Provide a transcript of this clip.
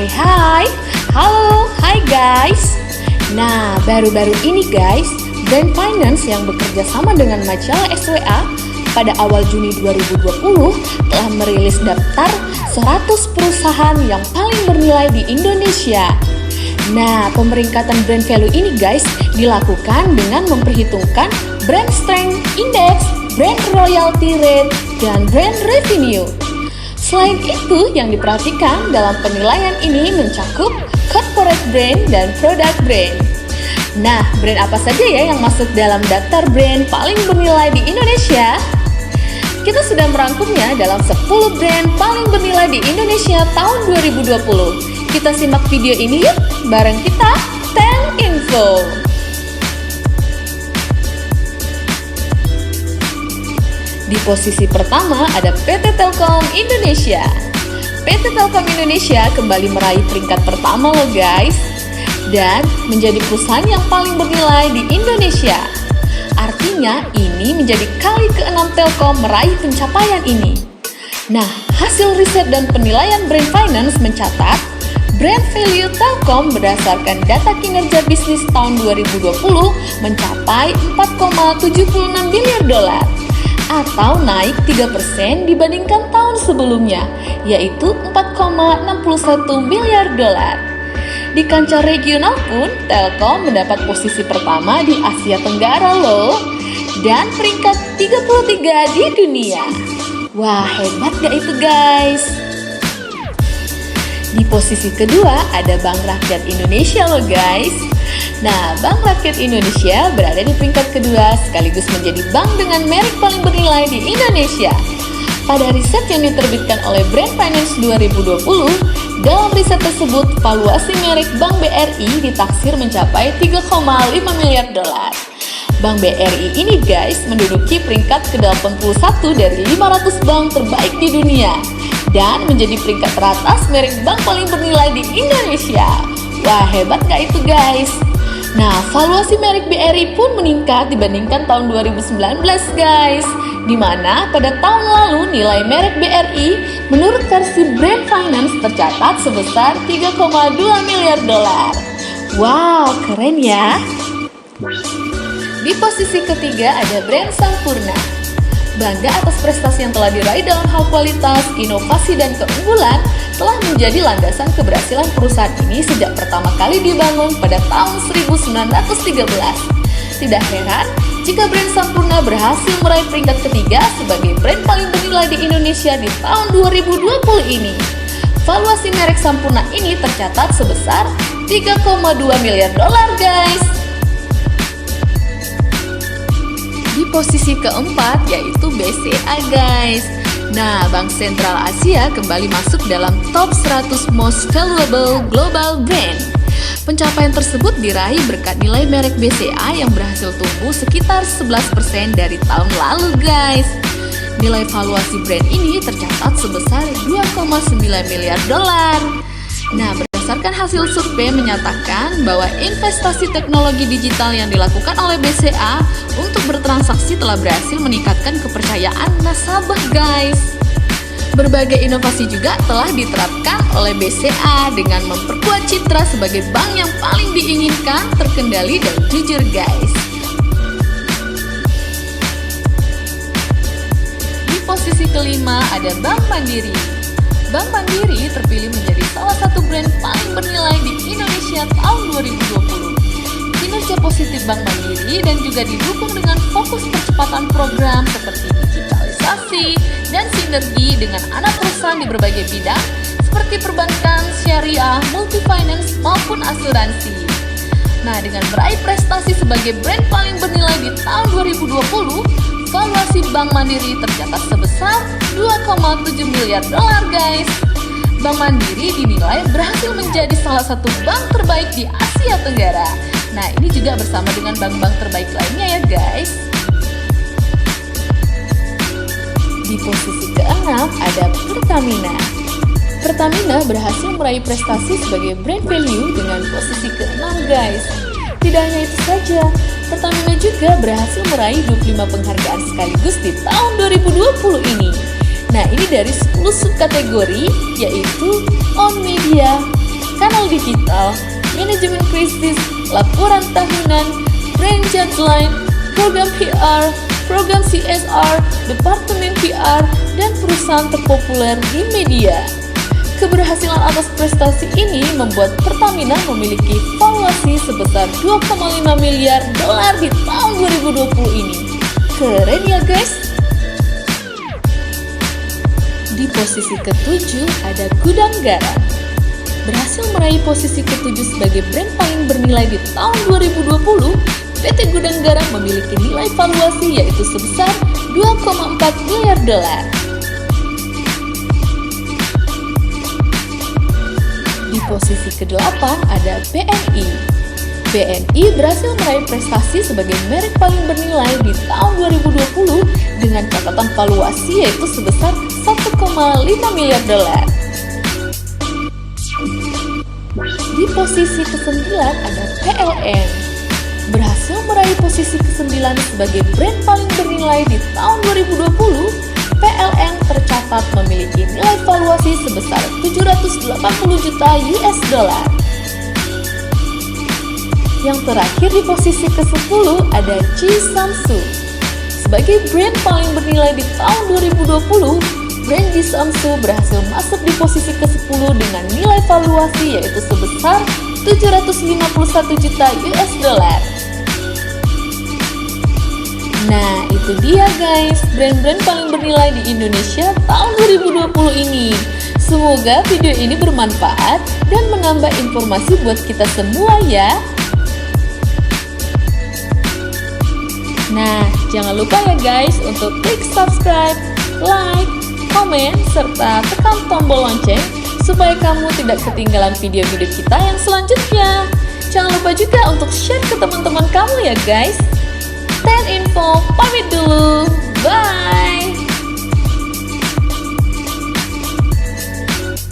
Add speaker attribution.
Speaker 1: Hai, halo, hai guys. Nah, baru-baru ini guys, Brand Finance yang bekerja sama dengan majalah SWA pada awal Juni 2020 telah merilis daftar 100 perusahaan yang paling bernilai di Indonesia. Nah, pemeringkatan brand value ini guys dilakukan dengan memperhitungkan brand strength index, brand royalty rate, dan brand revenue. Selain itu, yang diperhatikan dalam penilaian ini mencakup corporate brand dan product brand. Nah, brand apa saja ya yang masuk dalam daftar brand paling bernilai di Indonesia? Kita sudah merangkumnya dalam 10 brand paling bernilai di Indonesia tahun 2020. Kita simak video ini yuk, bareng kita, Telinfo. Di posisi pertama ada PT Telkom Indonesia. PT Telkom Indonesia kembali meraih peringkat pertama loh guys, dan menjadi perusahaan yang paling bernilai di Indonesia. Artinya ini menjadi kali ke-6 Telkom meraih pencapaian ini. Nah, hasil riset dan penilaian Brand Finance mencatat brand value Telkom berdasarkan data kinerja bisnis tahun 2020 mencapai 4,76 miliar dolar atau naik 3% dibandingkan tahun sebelumnya, yaitu 4,61 miliar dolar. Di kancah regional pun, Telkom mendapat posisi pertama di Asia Tenggara loh, dan peringkat 33 di dunia. Wah, hebat gak itu guys? Di posisi kedua ada Bank Rakyat Indonesia loh guys. Nah, Bank Rakyat Indonesia berada di peringkat kedua sekaligus menjadi bank dengan merek paling bernilai di Indonesia. Pada riset yang diterbitkan oleh Brand Finance 2020, dalam riset tersebut valuasi merek Bank BRI ditaksir mencapai 3,5 miliar dolar. Bank BRI ini guys menduduki peringkat ke-81 dari 500 bank terbaik di dunia dan menjadi peringkat teratas merek bank paling bernilai di Indonesia. Wah, hebat gak itu guys? Nah, valuasi merek BRI pun meningkat dibandingkan tahun 2019 guys, di mana pada tahun lalu nilai merek BRI menurut versi Brand Finance tercatat sebesar 3,2 miliar dolar. Wow, keren ya. Di posisi ketiga ada brand Sampurna. Bangga atas prestasi yang telah diraih dalam hal kualitas, inovasi, dan keunggulan telah menjadi landasan keberhasilan perusahaan ini sejak pertama kali dibangun pada tahun 1913. Tidak heran jika brand Sampurna berhasil meraih peringkat ketiga sebagai brand paling bernilai di Indonesia di tahun 2020 ini. Valuasi merek Sampurna ini tercatat sebesar 3,2 miliar dolar guys. Di posisi keempat yaitu BCA guys. Nah, Bank Sentral Asia kembali masuk dalam top 100 most valuable global brand. Pencapaian tersebut diraih berkat nilai merek BCA yang berhasil tumbuh sekitar 11% dari tahun lalu guys. Nilai valuasi brand ini tercatat sebesar 2,9 miliar dolar. Nah, berdasarkan hasil survei menyatakan bahwa investasi teknologi digital yang dilakukan oleh BCA untuk bertransaksi telah berhasil meningkatkan kepercayaan nasabah guys. Berbagai inovasi juga telah diterapkan oleh BCA dengan memperkuat citra sebagai bank yang paling diinginkan, terkendali, dan jujur guys. Di posisi kelima ada Bank Mandiri. Bank Mandiri terpilih menjadi salah satu brand paling bernilai di Indonesia tahun 2020. Kinerja positif Bank Mandiri dan juga didukung dengan fokus percepatan program seperti digitalisasi dan sinergi dengan anak perusahaan di berbagai bidang seperti perbankan, syariah, multi-finance, maupun asuransi. Nah, dengan meraih prestasi sebagai brand paling bernilai di tahun 2020, valuasi Bank Mandiri tercatat sebesar 2,7 miliar dolar guys. Bank Mandiri dinilai berhasil menjadi salah satu bank terbaik di Asia Tenggara. Nah, ini juga bersama dengan bank-bank terbaik lainnya ya guys. Di posisi ke-6 ada Pertamina. Pertamina berhasil meraih prestasi sebagai brand value dengan posisi ke-6 guys. Tidak hanya itu saja, Pertamina juga berhasil meraih 25 penghargaan sekaligus di tahun 2020 ini. Nah, ini dari 10 subkategori, yaitu On Media, kanal digital, manajemen krisis, laporan tahunan, brand judgeline, program PR, program CSR, departemen PR, dan perusahaan terpopuler di media. Keberhasilan atas prestasi ini membuat Pertamina memiliki valuasi sebesar 2,5 miliar dolar di tahun 2020 ini. Keren ya guys? Di posisi ke-7 ada Gudang Garam. Berhasil meraih posisi ke-7 sebagai brand paling bernilai di tahun 2020, PT Gudang Garam memiliki nilai valuasi yaitu sebesar 2,4 miliar dolar. Di posisi ke-8 ada BNI. BNI berhasil meraih prestasi sebagai merek paling bernilai di tahun 2020 dengan catatan valuasi yaitu sebesar 1,5 miliar dolar. Di posisi ke-9 ada PLN. Berhasil meraih posisi ke-9 sebagai brand paling bernilai di tahun 2020, PLN tercatat memiliki nilai valuasi sebesar 780 juta US dollar. Yang terakhir di posisi ke-10 ada Jisamsung. Sebagai brand paling bernilai di tahun 2020, brand Jisamsung berhasil masuk di posisi ke-10 dengan nilai valuasi yaitu sebesar 751 juta US dollar. Nah, itu dia guys, brand-brand paling bernilai di Indonesia tahun 2020 ini. Semoga video ini bermanfaat dan menambah informasi buat kita semua ya. Nah, jangan lupa ya guys untuk klik subscribe, like, komen, serta tekan tombol lonceng supaya kamu tidak ketinggalan video-video kita yang selanjutnya. Jangan lupa juga untuk share ke teman-teman kamu ya guys. Ten Info pamit dulu, bye!